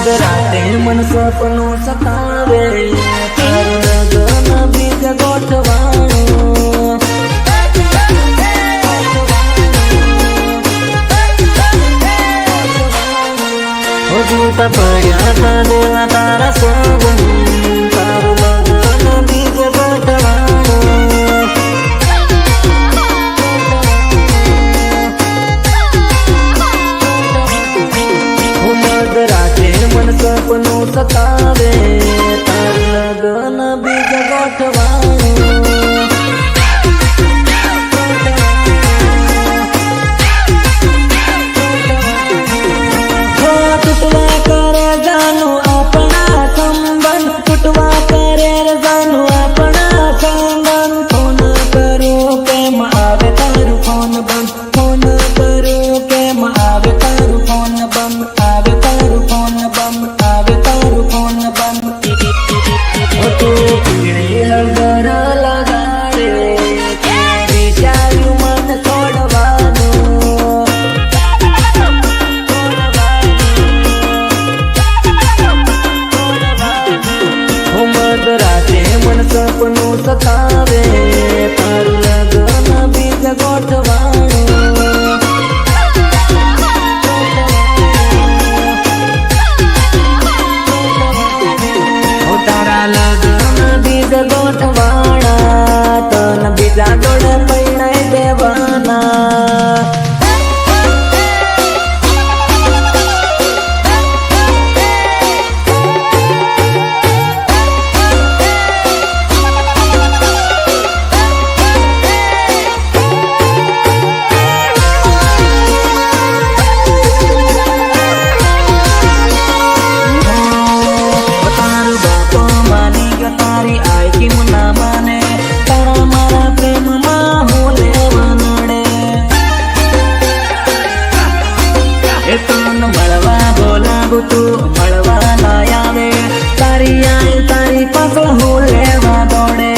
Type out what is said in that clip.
મધરાતે મન સપનું સતાવે તારું લગન બીજ ગોઠવાનું જૂતા પડ્યા તા દેવા તારા સોગન તારું લગન બીજ ગોઠવાનું મધરાતે મન સપનું સતાવે તારું લગન બીજ ગોઠવાનું તૂટવા કરે જાનું આપણા સંબંધ તૂટવા કરે જાનું આપણા સંબંધ ફોન કરું કેમ આવે તારું ફોન બંધ ફોન કરું કેમ આવે તારું ફોન બંધ આવે તારું ફોન બંધ આવે તારું ફોન બંધ તું પીળી હળદર લગાડે વિચાર્યું મન છોડવાનું મધરાતે મન સપનું સતાવે તારું લગન બીજ ગોઠવાનું તારા લગન બીજ ગોઠવાણા તન બીજા જોડે પૈણાઈ દેવાના મળવા બોલાવું તું મળવા ના આવે તારી આઈ તારી પાછળ હું લેવા દોડે